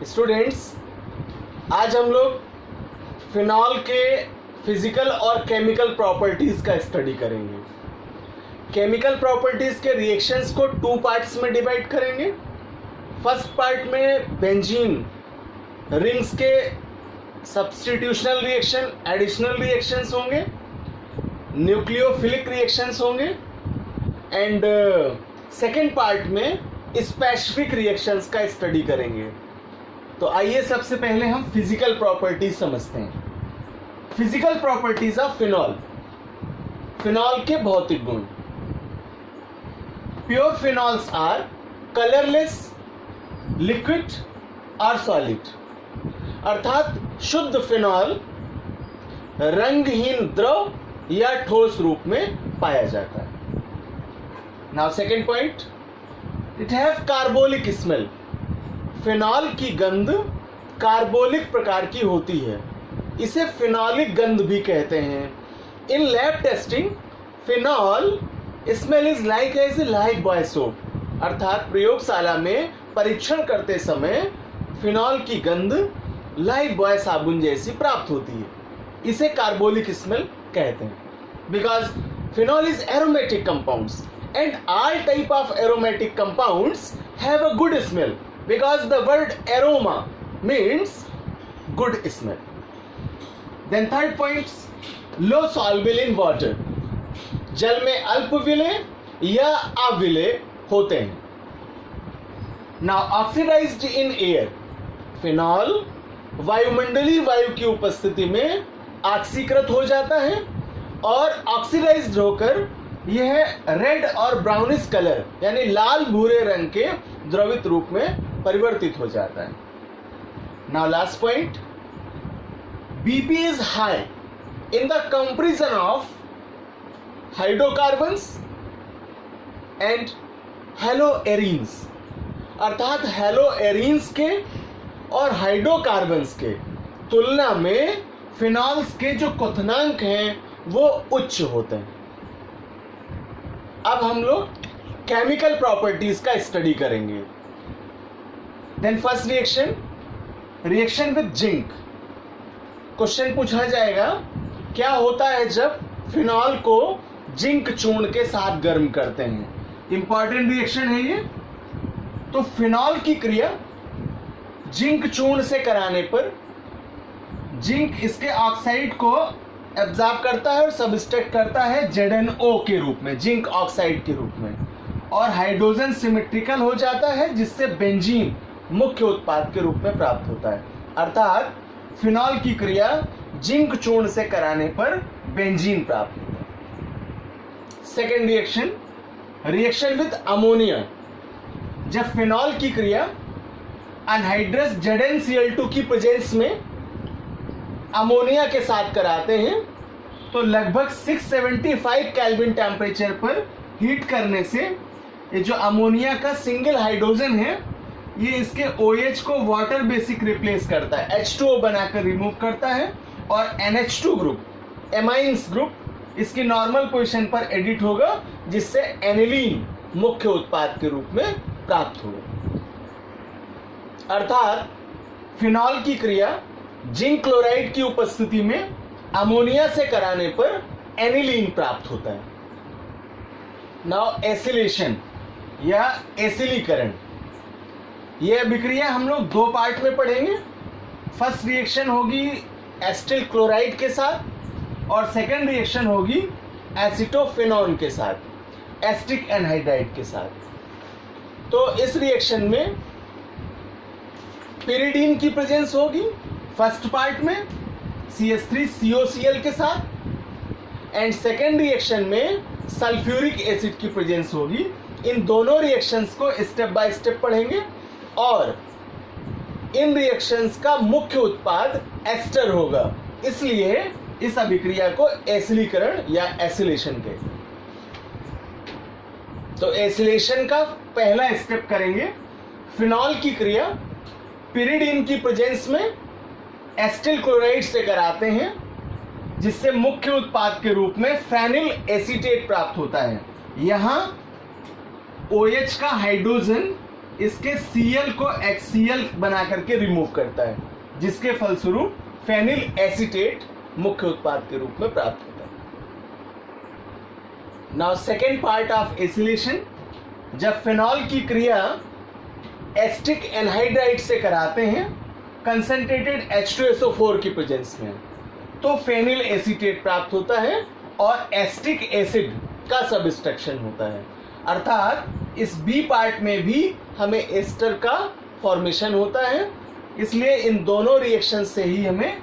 Students, आज हम लोग फिनॉल के फिजिकल और केमिकल प्रॉपर्टीज़ का स्टडी करेंगे। केमिकल प्रॉपर्टीज़ के रिएक्शंस को टू पार्ट्स में डिवाइड करेंगे। फर्स्ट पार्ट में बेंजीन रिंग्स के सब्स्टिट्यूशनल रिएक्शन, एडिशनल रिएक्शंस होंगे, न्यूक्लियोफिलिक रिएक्शंस होंगे एंड सेकेंड पार्ट में स्पेसिफिक रिएक्शंस का स्टडी करेंगे। तो आइए सबसे पहले हम फिजिकल प्रॉपर्टीज समझते हैं। Physical properties of phenol, phenol के भौतिक गुण। Pure phenols are colourless, liquid और सॉलिड, अर्थात शुद्ध फिनॉल रंगहीन द्रव या ठोस रूप में पाया जाता है। Now second point, it have carbolic smell. Phenol की गंध कार्बोलिक प्रकार की होती है, इसे फिनॉलिक गंध भी कहते हैं। In lab testing phenol smell is like boy soap, अर्थात प्रयोगशाला में परीक्षण करते समय फिनॉल की गंध लाइफ बॉय साबुन जैसी प्राप्त होती है, इसे कार्बोलिक स्मेल कहते हैं। Because phenol is aromatic compounds and all type of aromatic compounds have a good smell, because the word aroma means good smell. Then third point, low soluble in water, जल में अल्प विलेय या अविलेय होते हैं। Now oxidized in air, phenol वायुमंडलीय वायु की उपस्थिति में ऑक्सीकृत हो जाता है और ऑक्सीडाइज्ड होकर यह रेड और ब्राउनिश कलर यानी लाल भूरे रंग के द्रवित रूप में परिवर्तित हो जाता है। Now last point, BP is high in the comparison of hydrocarbons and haloarenes, अर्थात हेलोएरीन्स के और हाइड्रोकार्बन्स के तुलना में फिनॉल्स के जो क्वथनांक हैं वो उच्च होते हैं। अब हम लोग केमिकल प्रॉपर्टीज का स्टडी करेंगे। Then first reaction with zinc. Question पूछा जाएगा क्या होता है जब फिनॉल को जिंक चूर्ण के साथ गर्म करते हैं। इंपॉर्टेंट रिएक्शन है ये। तो फिनॉल की क्रिया जिंक चूर्ण से कराने पर जिंक इसके ऑक्साइड को एब्जॉर्ब करता है और सबस्ट्रैक्ट करता है ZnO के रूप में, जिंक ऑक्साइड के रूप में, और हाइड्रोजन सिमेट्रिकल हो जाता है जिससे बेंजीन मुख्य उत्पाद के रूप में प्राप्त होता है। अर्थात फिनॉल की क्रिया जिंक चूर्ण से कराने पर बेंजीन प्राप्त होता है। Second reaction with ammonia. जब फिनॉल की क्रिया अनहाइड्रस ZnCl2 की प्रेजेंस में अमोनिया के साथ कराते हैं तो लगभग 675 केल्विन टेम्परेचर पर हीट करने से ये जो अमोनिया का सिंगल हाइड्रोजन है ये इसके OH को वाटर बेसिक रिप्लेस करता है, H2O बनाकर रिमूव करता है और NH2 ग्रुप, एमाइंस ग्रुप इसकी नॉर्मल पोजीशन पर एडिट होगा जिससे एनिलीन मुख्य उत्पाद के रूप में प्राप्त होगा। अर्थात फिनॉल की क्रिया जिंक क्लोराइड की उपस्थिति में अमोनिया से कराने पर एनिलीन प्राप्त होता है। नाउ एसिलेशन या एसिलीकरण, यह अभिक्रिया हम लोग दो पार्ट में पढ़ेंगे। फर्स्ट रिएक्शन होगी एसिटिल क्लोराइड के साथ और सेकंड रिएक्शन होगी एसिटोफेनॉन के साथ, एसिटिक एनहाइड्राइड के साथ। तो इस रिएक्शन में पिरिडीन की प्रेजेंस होगी फर्स्ट पार्ट में CH3COCl के साथ एंड सेकेंड रिएक्शन में सल्फ्यूरिक एसिड की प्रेजेंस होगी। इन दोनों रिएक्शंस को स्टेप बाय स्टेप पढ़ेंगे और इन रिएक्शंस का मुख्य उत्पाद एस्टर होगा, इसलिए इस अभिक्रिया को एसिलीकरण या एसिलेशन कहते हैं। तो एसिलेशन का पहला स्टेप करेंगे। फिनॉल की क्रिया पिरिडीन की प्रेजेंस में एसिटिल क्लोराइड से कराते हैं जिससे मुख्य उत्पाद के रूप में फेनिल एसीटेट प्राप्त होता है। यहाँ OH का हाइड्रोजन इसके Cl को HCl बना करके रिमूव करता है, जिसके फलस्वरूप फेनिल एसीटेट मुख्य उत्पाद के रूप में प्राप्त होता है। Now second part of acylation, जब फिनॉल की क्रिया एस्टिक एनहाइड्राइड से कराते हैं कंसंट्रेटेड H2SO4 की प्रेजेंस में, तो फेनिल एसीटेट प्राप्त होता है और एस्टिक एसिड का सबस्ट्रक्शन होता है। अर्थात इस बी पार्ट में भी हमें एस्टर का फॉर्मेशन होता है, इसलिए इन दोनों रिएक्शन से ही हमें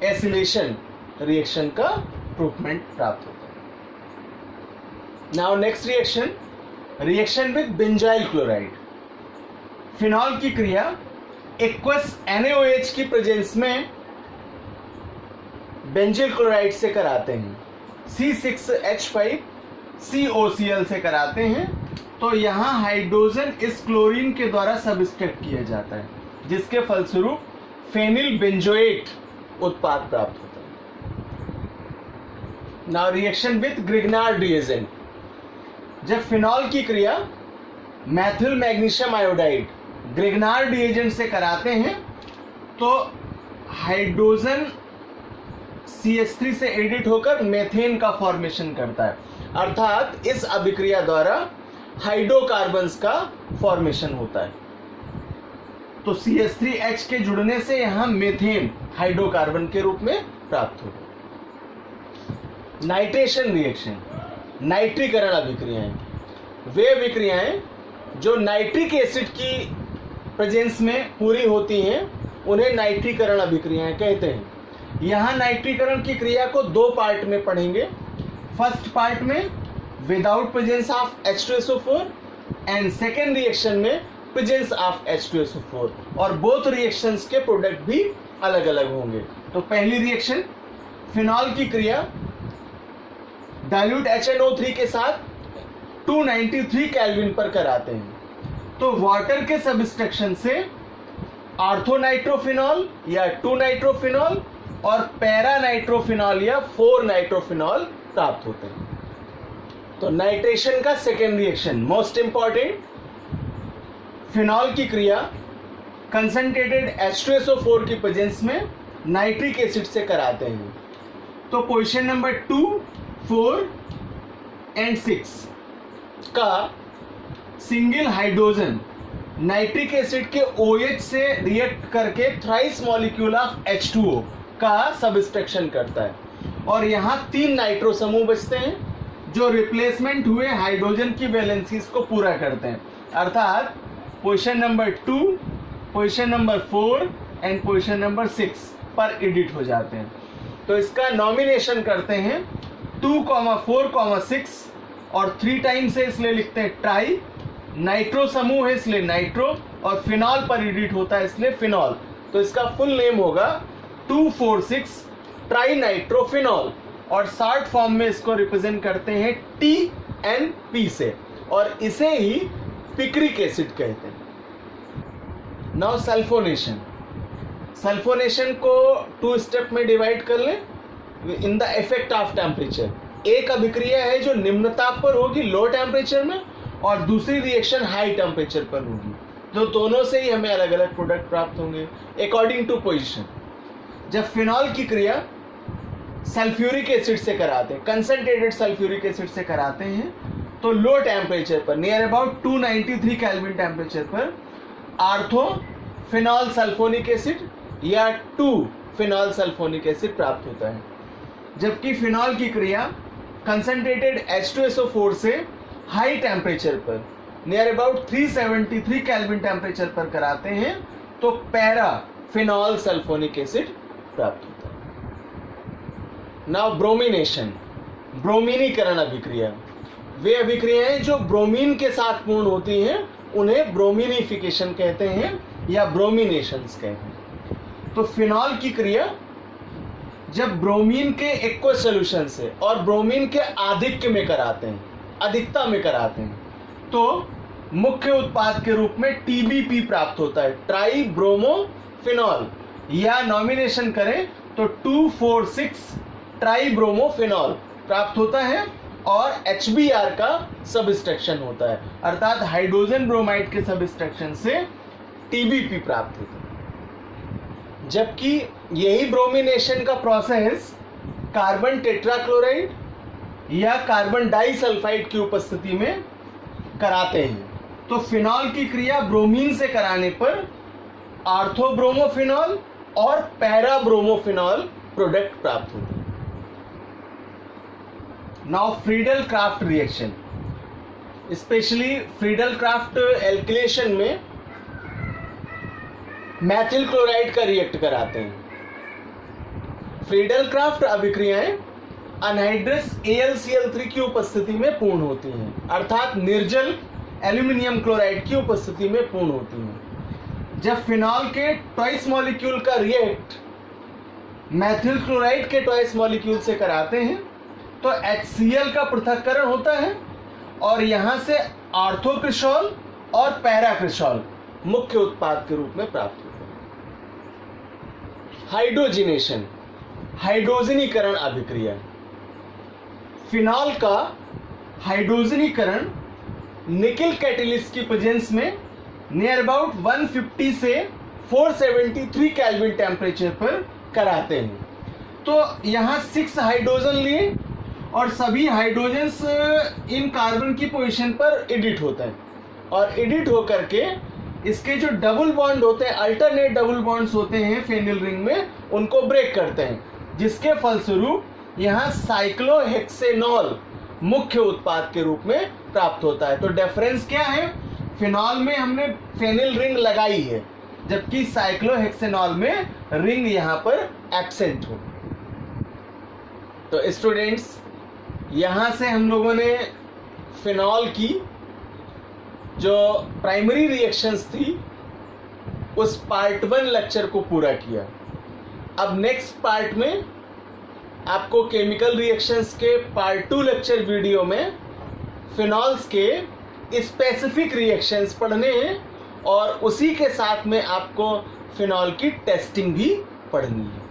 एसिलेशन रिएक्शन का प्रूवमेंट प्राप्त होता है। Now next reaction, reaction with benzyl chloride. Phenol की क्रिया एक्वस NaOH की प्रेजेंस में बेंजाइल क्लोराइड से कराते हैं, C6H5 COCl से कराते हैं, तो यहाँ हाइड्रोजन इस क्लोरीन के द्वारा सबस्ट्रैक्ट किया जाता है, जिसके फलस्वरूप फेनिल बेंजोएट उत्पाद प्राप्त होता है। Now reaction with Grignard reagent, जब फिनॉल की क्रिया Maithil magnesium iodide Grignard reagent से कराते हैं, तो हाइड्रोजन CH3 से एडिट होकर मेथेन का फॉर्मेशन करता है, अर्थात इस अभिक्रिया द्वारा हाइड्रोकार्बन्स का फॉर्मेशन होता है। तो CH3H के जुड़ने से यहां मेथेन हाइड्रोकार्बन के रूप में प्राप्त होगा। नाइट्रेशन रिएक्शन, नाइट्रीकरण अभिक्रियाएं, वे अभिक्रियाएं जो नाइट्रिक एसिड की प्रेजेंस में पूरी होती हैं, उन्हें नाइट्रीकरण अभिक्रियाएं कहते हैं। यहाँ नाइट्रीकरण की क्रिया को दो पार्ट में पढ़ेंगे। फर्स्ट पार्ट में without presence of H2SO4 and second reaction में प्रेजेंस ऑफ H2SO4, और बोथ रिएक्शंस के प्रोडक्ट भी अलग अलग होंगे। तो पहली रिएक्शन, फिनॉल की क्रिया डाइल्यूट HNO3 के साथ 293 केल्विन पर कराते हैं, तो वाटर के सबस्ट्रक्शन से आर्थोनाइट्रोफिनॉल या 2-नाइट्रोफिनॉल और पैरानाइट्रोफिनॉल या 4-नाइट्रोफिनॉल प्राप्त होते हैं। तो नाइट्रेशन का second reaction most important, phenol की क्रिया कंसंट्रेटेड H2SO4 की प्रेजेंस में नाइट्रिक एसिड से कराते हैं, तो पोजीशन नंबर 2, 4 एंड 6 का सिंगल हाइड्रोजन नाइट्रिक एसिड के OH से रिएक्ट करके थ्राइस मॉलिक्यूल ऑफ H2O का सबस्ट्रक्शन करता है, और यहाँ 3 नाइट्रो समूह बचते हैं जो रिप्लेसमेंट हुए हाइड्रोजन की वैलेंसीज को पूरा करते हैं। अर्थात position number 2, position number 4 and position number 6 पर एडिट हो जाते हैं। तो इसका नॉमिनेशन करते हैं 2, 4, 6 और 3 टाइम्स है इसलिए लिखते हैं ट्राई, नाइट्रो समूह है इसलिए नाइट्रो, और फिनॉल पर एडिट होता है इसलिए फिनॉल। तो इसका फुल नेम होगा 2,4,6 ट्राई नाइट्रोफिनॉल, और शॉर्ट फॉर्म में इसको रिप्रेजेंट करते हैं TNP से, और इसे ही पिक्रिक एसिड कहते हैं। नाउ सल्फोनेशन, सल्फोनेशन को 2 स्टेप में डिवाइड कर लें in the effect of temperature. एक अभिक्रिया है जो निम्न ताप पर होगी लो टेम्परेचर में, और दूसरी रिएक्शन हाई टेम्परेचर पर होगी, तो दोनों से ही हमें अलग अलग प्रोडक्ट प्राप्त होंगे अकॉर्डिंग टू पोजीशन। जब फिनॉल की क्रिया सल्फ्यूरिक एसिड से कराते हैं, कंसंट्रेटेड सल्फ्यूरिक एसिड से कराते हैं, तो लो टेम्परेचर पर नियर अबाउट 293 केल्विन टेम्परेचर पर आर्थो फिनॉल सल्फोनिक एसिड या 2-फिनॉल सल्फोनिक एसिड प्राप्त होता है। जबकि फिनॉल की क्रिया कंसंट्रेटेड H2SO4 से हाई टेम्परेचर पर नियर अबाउट 373 केल्विन टेम्परेचर पर कराते हैं, तो पैरा फिनॉल सल्फोनिक एसिड प्राप्त होता है। नाउ ब्रोमिनेशन, ब्रोमीनीकरण अभिक्रिया, वे अभिक्रियाएं जो ब्रोमीन के साथ पूर्ण होती हैं उन्हें ब्रोमिनिफिकेशन कहते हैं या ब्रोमिनेशंस कहते हैं। तो फिनॉल की क्रिया जब ब्रोमीन के एक्वस सॉल्यूशन से और ब्रोमीन के आधिक्य में कराते हैं, अधिकता में कराते हैं, तो मुख्य उत्पाद के रूप में TBP प्राप्त होता है, ट्राई ब्रोमोफिनॉल, या नॉमिनेशन करें तो 2,4,6 ट्राई ब्रोमोफिनॉल प्राप्त होता है, और HBr का सबस्ट्रक्शन होता है, अर्थात हाइड्रोजन ब्रोमाइड के सबस्ट्रक्शन से TBP प्राप्त होता है। जबकि यही ब्रोमिनेशन का प्रोसेस कार्बन टेट्राक्लोराइड या कार्बन डाइसल्फाइड की उपस्थिति में कराते हैं। तो फिनॉल की क्रिया ब्रोमीन से कराने पर आर्थोब्रोमोफिनॉल और पैराब्रोमोफिनॉल प्रोडक्ट प्राप्त होते हैं। Now Friedel craft reaction, specially Friedel craft alkylation में मैथिल क्लोराइड का रिएक्ट कराते हैं। फ्रीडल क्राफ्ट अभिक्रियाएं अनहाइड्रस AlCl3 की उपस्थिति में पूर्ण होती हैं, अर्थात निर्जल एल्यूमिनियम क्लोराइड की उपस्थिति में पूर्ण होती हैं। जब फिनॉल के ट्वाइस मॉलिक्यूल का रिएक्ट मैथिल क्लोराइड के ट्वाइस मॉलिक्यूल से कराते हैं तो HCl का पृथक्करण होता है और यहां से आर्थोक्रिसॉल और पैराक्रिसॉल मुख्य उत्पाद के रूप में प्राप्त होते हैं। हाइड्रोजिनेशन, हाइड्रोजनीकरण अभिक्रिया। फिनॉल का हाइड्रोजनीकरण निकेल कैटेलिस्ट की प्रेजेंस में नियर अबाउट 150 से 473 केल्विन टेम्परेचर पर कराते हैं। तो यहाँ 6 हाइड्रोजन लिए और सभी हाइड्रोजन्स इन कार्बन की पोजीशन पर एडिट होते हैं और एडिट होकर के इसके जो डबल बॉन्ड होते हैं, अल्टरनेट डबल बॉन्ड्स होते हैं फेनिल रिंग में, उनको ब्रेक करते हैं, जिसके फलस्वरूप यहाँ साइक्लोहेक्सेनॉल मुख्य उत्पाद के रूप में प्राप्त होता है। तो डिफरेंस क्या है? फिनॉल में हमने फेनिल रिंग लगाई है, जबकि साइक्लोहेक्सेनॉल में रिंग यहाँ पर एब्सेंट हो। तो स्टूडेंट्स, यहाँ से हम लोगों ने फिनॉल की जो प्राइमरी रिएक्शंस थी उस पार्ट 1 लेक्चर को पूरा किया। अब नेक्स्ट पार्ट में आपको केमिकल रिएक्शंस के पार्ट 2 लेक्चर वीडियो में फिनॉल्स के स्पेसिफिक रिएक्शंस पढ़ने हैं और उसी के साथ में आपको फिनॉल की टेस्टिंग भी पढ़नी है।